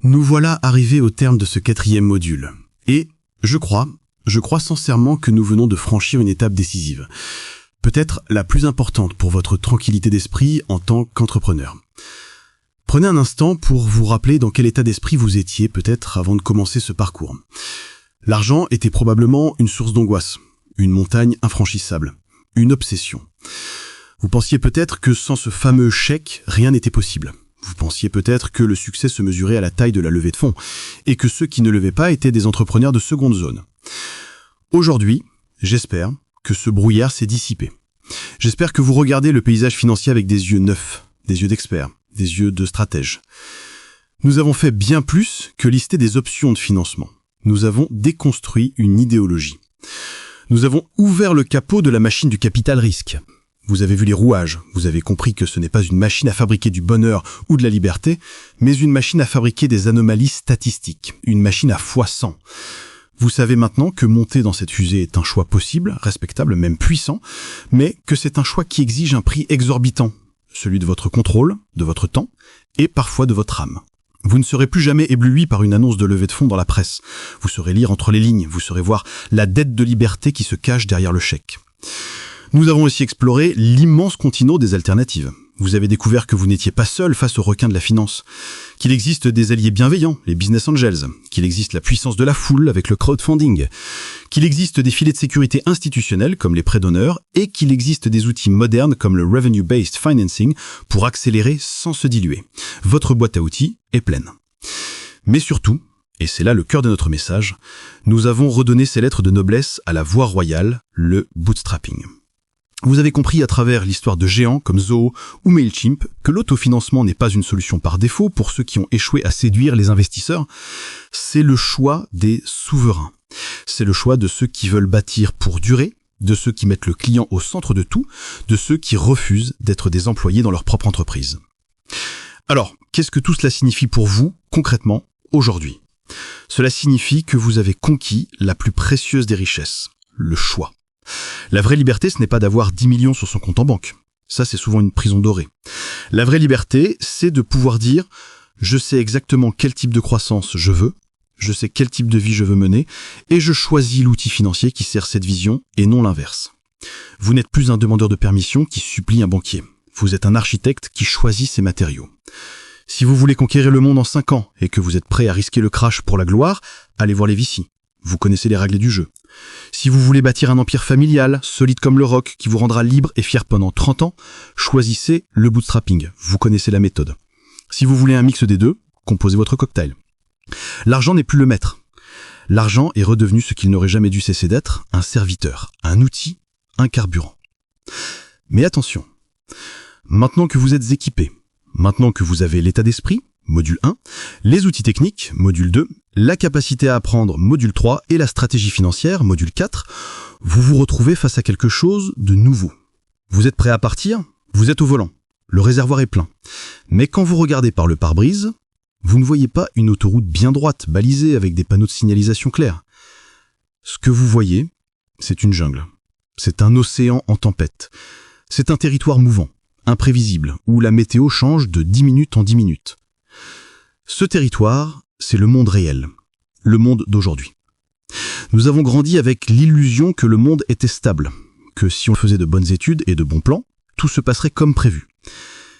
Nous voilà arrivés au terme de ce 4e module. Et je crois sincèrement que nous venons de franchir une étape décisive. Peut-être la plus importante pour votre tranquillité d'esprit en tant qu'entrepreneur. Prenez un instant pour vous rappeler dans quel état d'esprit vous étiez peut-être avant de commencer ce parcours. L'argent était probablement une source d'angoisse, une montagne infranchissable, une obsession. Vous pensiez peut-être que sans ce fameux chèque, rien n'était possible. Vous pensiez peut-être que le succès se mesurait à la taille de la levée de fonds, et que ceux qui ne levaient pas étaient des entrepreneurs de seconde zone. Aujourd'hui, j'espère que ce brouillard s'est dissipé. J'espère que vous regardez le paysage financier avec des yeux neufs, des yeux d'experts, des yeux de stratèges. Nous avons fait bien plus que lister des options de financement. Nous avons déconstruit une idéologie. Nous avons ouvert le capot de la machine du capital risque. Vous avez vu les rouages, vous avez compris que ce n'est pas une machine à fabriquer du bonheur ou de la liberté, mais une machine à fabriquer des anomalies statistiques, une machine à x100. Vous savez maintenant que monter dans cette fusée est un choix possible, respectable, même puissant, mais que c'est un choix qui exige un prix exorbitant, celui de votre contrôle, de votre temps et parfois de votre âme. Vous ne serez plus jamais ébloui par une annonce de levée de fonds dans la presse. Vous saurez lire entre les lignes, vous saurez voir la dette de liberté qui se cache derrière le chèque. Nous avons aussi exploré l'immense continent des alternatives. Vous avez découvert que vous n'étiez pas seul face aux requins de la finance, qu'il existe des alliés bienveillants, les business angels, qu'il existe la puissance de la foule avec le crowdfunding, qu'il existe des filets de sécurité institutionnels comme les prêts d'honneur et qu'il existe des outils modernes comme le revenue-based financing pour accélérer sans se diluer. Votre boîte à outils est pleine. Mais surtout, et c'est là le cœur de notre message, nous avons redonné ces lettres de noblesse à la voie royale, le bootstrapping. Vous avez compris à travers l'histoire de géants comme Zoho ou Mailchimp que l'autofinancement n'est pas une solution par défaut pour ceux qui ont échoué à séduire les investisseurs. C'est le choix des souverains. C'est le choix de ceux qui veulent bâtir pour durer, de ceux qui mettent le client au centre de tout, de ceux qui refusent d'être des employés dans leur propre entreprise. Alors, qu'est-ce que tout cela signifie pour vous, concrètement, aujourd'hui ? Cela signifie que vous avez conquis la plus précieuse des richesses, le choix. La vraie liberté, ce n'est pas d'avoir 10 millions sur son compte en banque. Ça, c'est souvent une prison dorée. La vraie liberté, c'est de pouvoir dire « Je sais exactement quel type de croissance je veux, je sais quel type de vie je veux mener, et je choisis l'outil financier qui sert cette vision et non l'inverse. » Vous n'êtes plus un demandeur de permission qui supplie un banquier. Vous êtes un architecte qui choisit ses matériaux. Si vous voulez conquérir le monde en 5 ans et que vous êtes prêt à risquer le crash pour la gloire, allez voir les VC. Vous connaissez les règles du jeu. Si vous voulez bâtir un empire familial, solide comme le roc, qui vous rendra libre et fier pendant 30 ans, choisissez le bootstrapping. Vous connaissez la méthode. Si vous voulez un mix des deux, composez votre cocktail. L'argent n'est plus le maître. L'argent est redevenu ce qu'il n'aurait jamais dû cesser d'être, un serviteur, un outil, un carburant. Mais attention, maintenant que vous êtes équipé, maintenant que vous avez l'état d'esprit, module 1, les outils techniques, module 2, la capacité à apprendre, module 3, et la stratégie financière, module 4, vous vous retrouvez face à quelque chose de nouveau. Vous êtes prêt à partir ? Vous êtes au volant. Le réservoir est plein. Mais quand vous regardez par le pare-brise, vous ne voyez pas une autoroute bien droite, balisée avec des panneaux de signalisation clairs. Ce que vous voyez, c'est une jungle. C'est un océan en tempête. C'est un territoire mouvant, imprévisible, où la météo change de 10 minutes en 10 minutes. Ce territoire, c'est le monde réel, le monde d'aujourd'hui. Nous avons grandi avec l'illusion que le monde était stable, que si on faisait de bonnes études et de bons plans, tout se passerait comme prévu.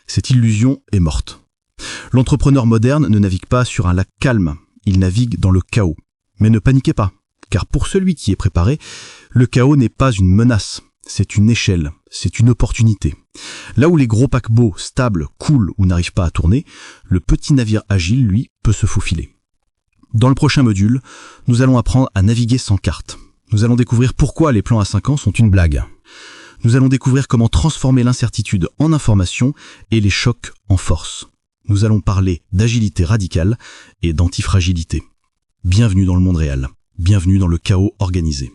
Cette illusion est morte. L'entrepreneur moderne ne navigue pas sur un lac calme, il navigue dans le chaos. Mais ne paniquez pas, car pour celui qui est préparé, le chaos n'est pas une menace, c'est une échelle, c'est une opportunité. Là où les gros paquebots stables coulent ou n'arrivent pas à tourner, le petit navire agile, lui, peut se faufiler. Dans le prochain module, nous allons apprendre à naviguer sans carte. Nous allons découvrir pourquoi les plans à 5 ans sont une blague. Nous allons découvrir comment transformer l'incertitude en information et les chocs en force. Nous allons parler d'agilité radicale et d'antifragilité. Bienvenue dans le monde réel. Bienvenue dans le chaos organisé.